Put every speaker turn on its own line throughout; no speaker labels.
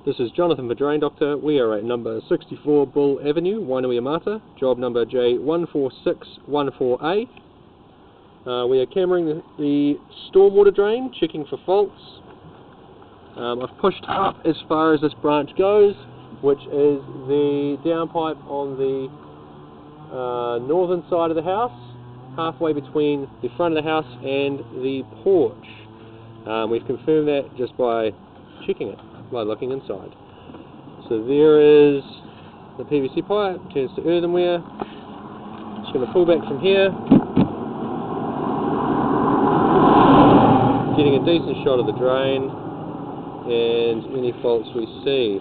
This is Jonathan the Drain Doctor. We are at number 64 Bull Avenue, Wainuiomata, job number J14614A. We are cameraing the stormwater drain, checking for faults. I've pushed up as far as this branch goes, which is the downpipe on the northern side of the house, halfway between the front of the house and the porch. We've confirmed that just by checking it, by looking inside. So there is the PVC pipe, turns to earthenware. Just going to pull back from here, getting a decent shot of the drain and any faults we see.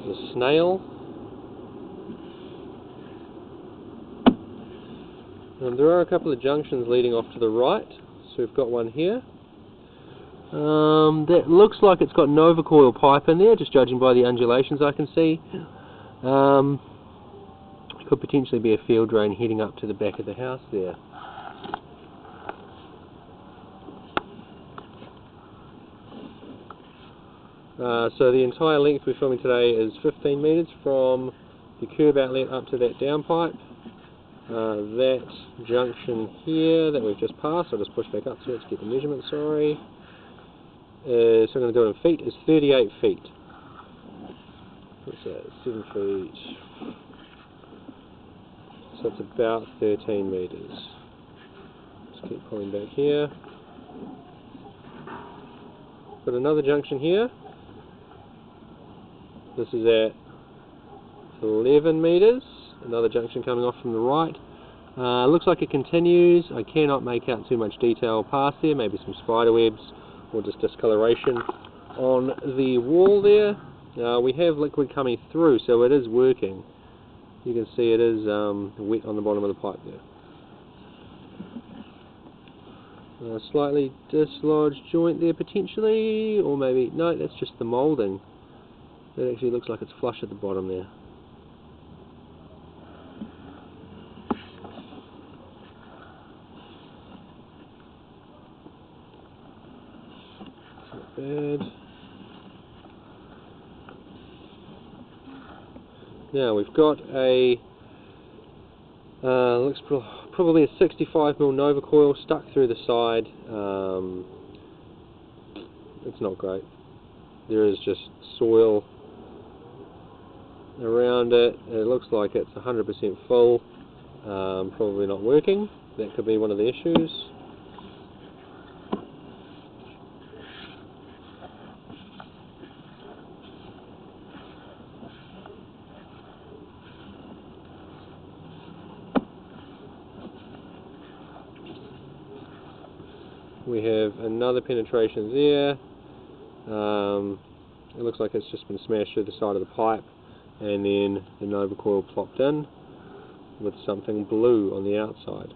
There's a snail. There are a couple of junctions leading off to the right, so we've got one here. That looks like it's got Nova coil pipe in there, just judging by the undulations I can see. Could potentially be a field drain heading up to the back of the house there. So the entire length we're filming today is 15 metres from the curb outlet up to that downpipe. That junction here that we've just passed, I'll just push back up to it to get the measurement, sorry. So I'm going to do it in feet, is 38 feet. What's that? 7 feet. So it's about 13 metres. Just keep pulling back here. Got another junction here. This is at 11 metres. Another junction coming off from the right. Looks like it continues. I cannot make out too much detail past there, maybe some spider webs or just discoloration on the wall there. We have liquid coming through, so it is working. You can see it is wet on the bottom of the pipe there. Slightly dislodged joint there potentially, or maybe, no, that's just the moulding. It actually looks like it's flush at the bottom there. Not bad. Now we've got a looks probably a 65mm Nova coil stuck through the side. It's not great. There is just soil around it. It looks like it's 100% full. Probably not working. That could be one of the issues. We have another penetration there. It looks like it's just been smashed through the side of the pipe, and then the Nova coil plopped in with something blue on the outside.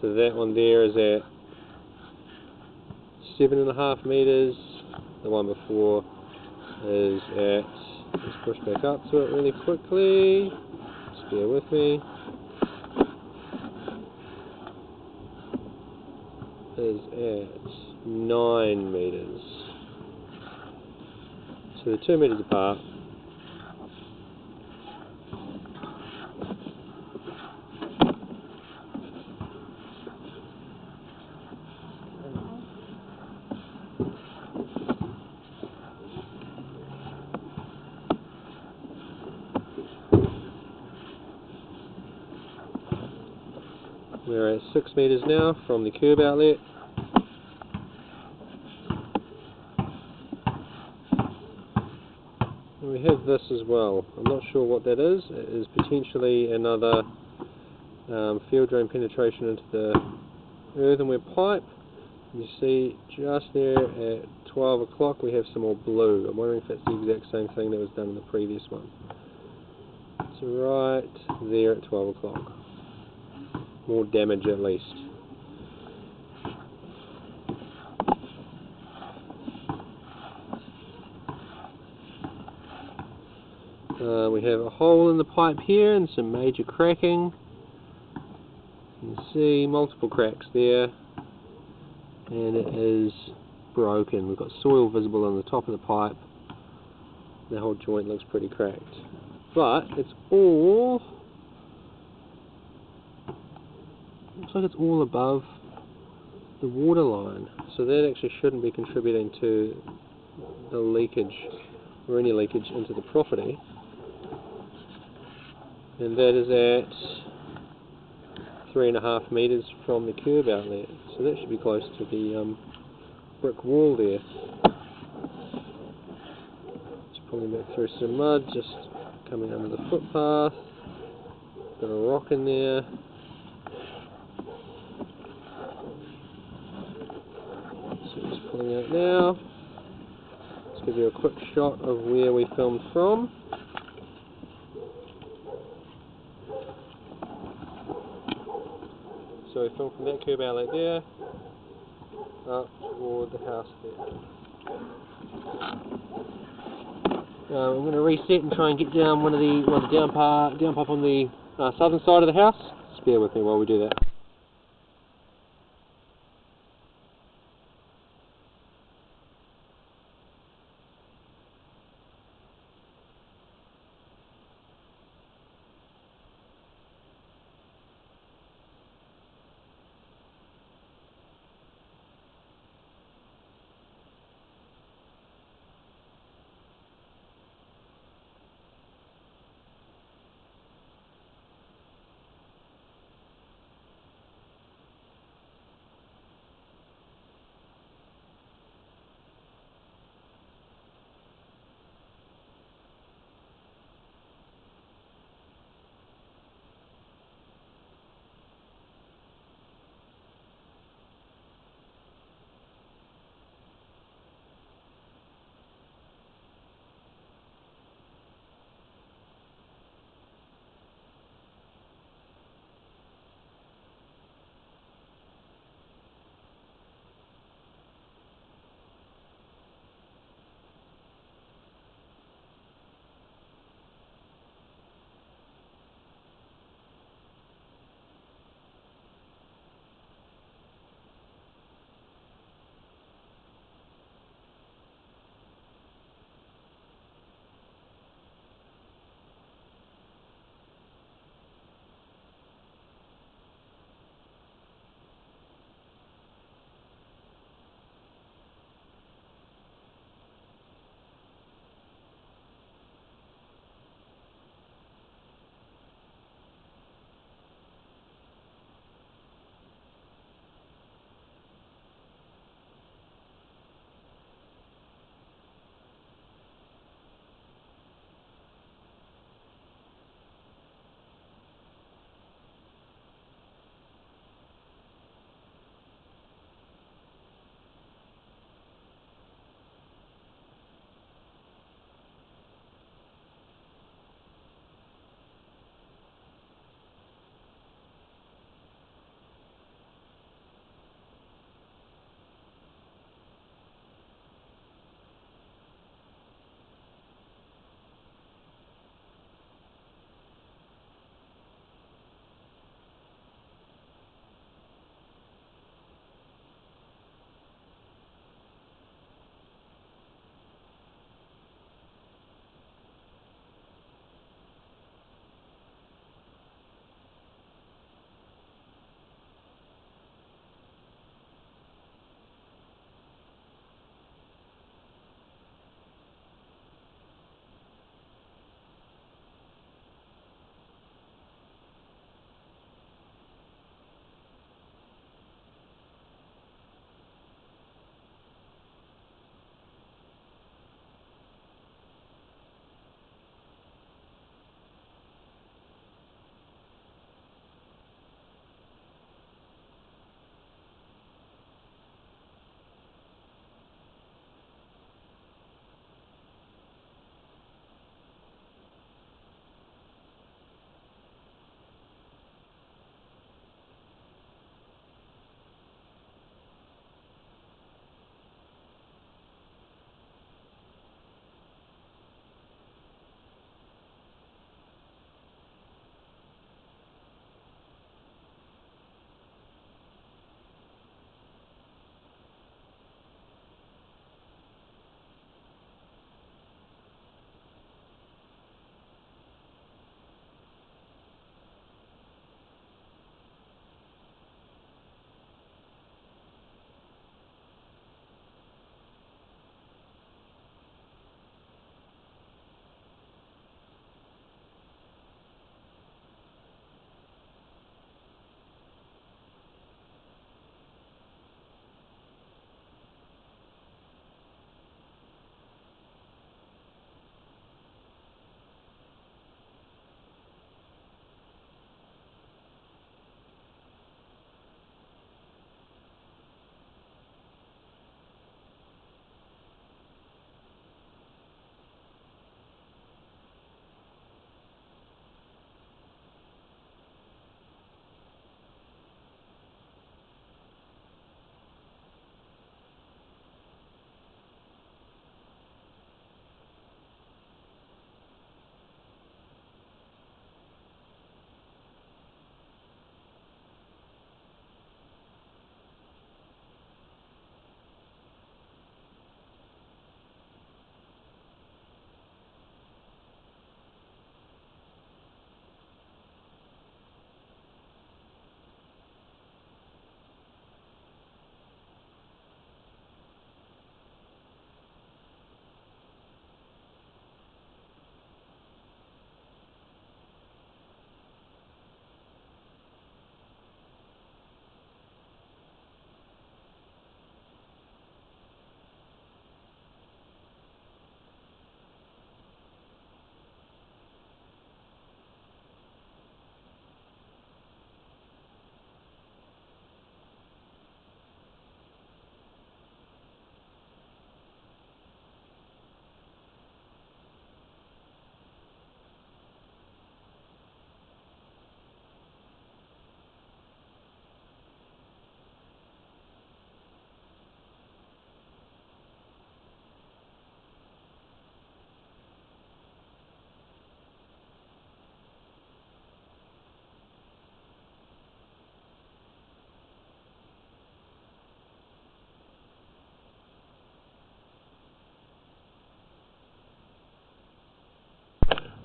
So that one there is at 7.5 metres. The one before is at, let's push back up to it really quickly, just bear with me, is at 9 metres. So they're 2 metres apart. We're at 6 metres now from the curb outlet. And we have this as well. I'm not sure what that is. It is potentially another field drain penetration into the earthenware pipe. You see just there at 12 o'clock we have some more blue. I'm wondering if that's the exact same thing that was done in the previous one. It's right there at 12 o'clock. More damage at least. We have a hole in the pipe here and some major cracking. You can see multiple cracks there, and it is broken. We've got soil visible on the top of the pipe. The whole joint looks pretty cracked. But it's all... looks like it's all above the water line. So that actually shouldn't be contributing to the leakage or any leakage into the property. And that is at 3.5 metres from the curb outlet. So that should be close to the brick wall there. Just pulling back through some mud, just coming under the footpath. Got a rock in there. So just pulling out now. Let's give you a quick shot of where we filmed from. So we filmed from that curb outlet there, up toward the house there. I'm going to reset and try and get down one of the down pipe on the southern side of the house. Just bear with me while we do that.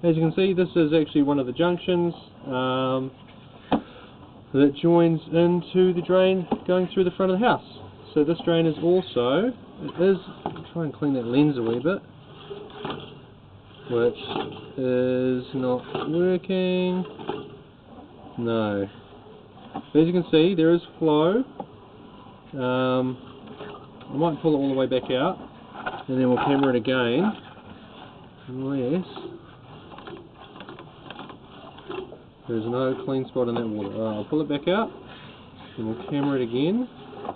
as you can see, this is actually one of the junctions that joins into the drain going through the front of the house. So this drain is also, I'll try and clean that lens a wee bit, which is not working. No. As you can see, there is flow. I might pull it all the way back out, and then we'll camera it again, unless there's no clean spot in that water. Alright, I'll pull it back out, and we'll camera it again,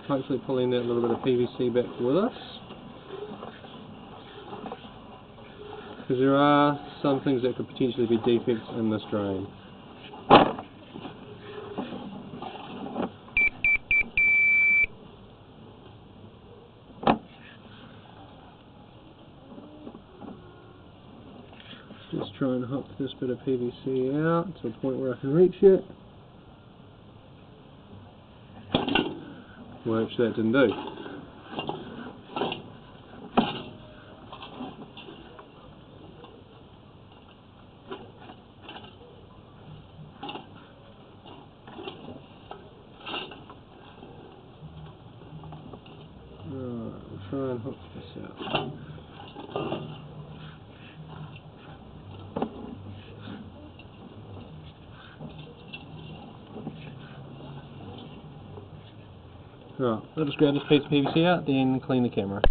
hopefully pulling that little bit of PVC back with us, because there are some things that could potentially be defects in this drain. Just try and hook this bit of PVC out to a point where I can reach it, which that didn't do. Alright, we'll try and hook this out. Right, I'll just grab this piece of PVC out, then clean the camera.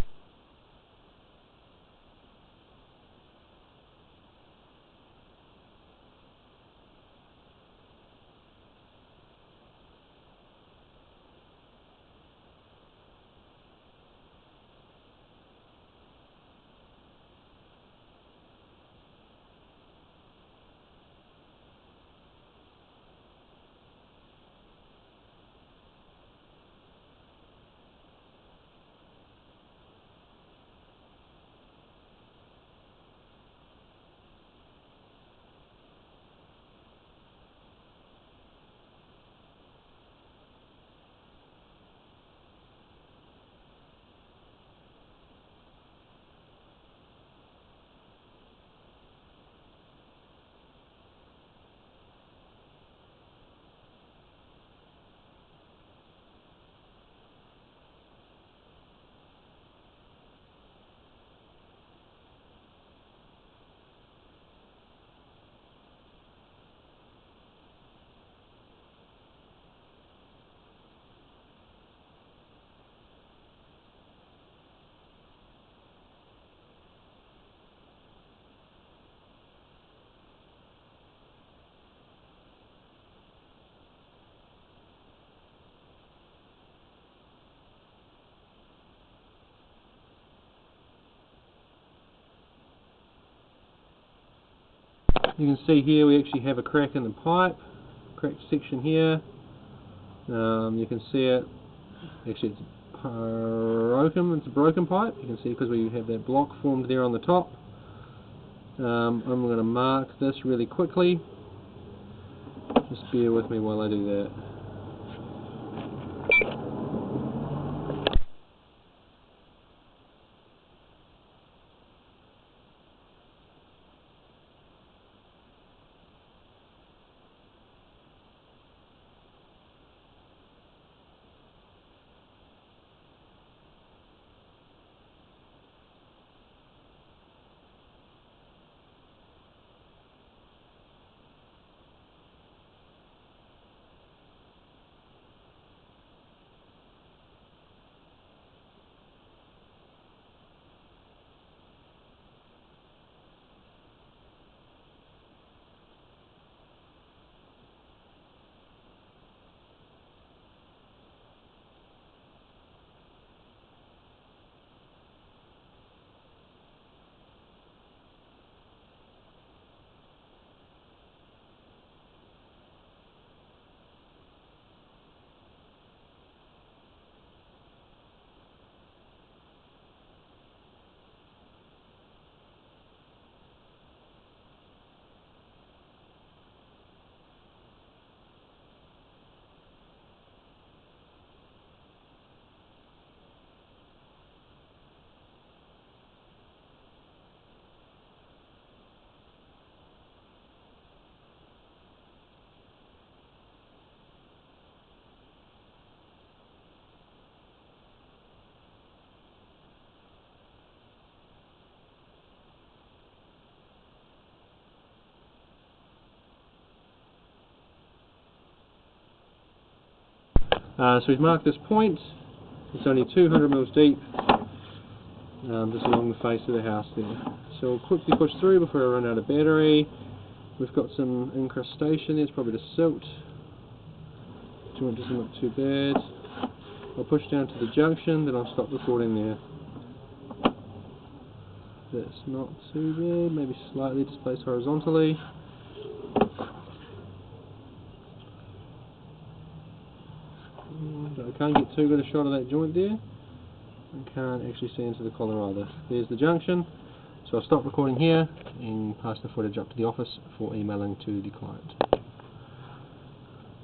You can see here we actually have a crack in the pipe, cracked section here. You can see it, actually it's a broken pipe, you can see because we have that block formed there on the top. I'm going to mark this really quickly, just bear with me while I do that. So we've marked this point. It's only 200 mils deep, just along the face of the house there. So we'll quickly push through before I run out of battery. We've got some incrustation there, it's probably the silt. Joint doesn't look too bad. I'll push down to the junction, then I'll stop recording there. That's not too bad, maybe slightly displaced horizontally. I can't get too good a shot of that joint there. I can't actually see into the collar either. There's the junction. So I'll stop recording here and pass the footage up to the office for emailing to the client.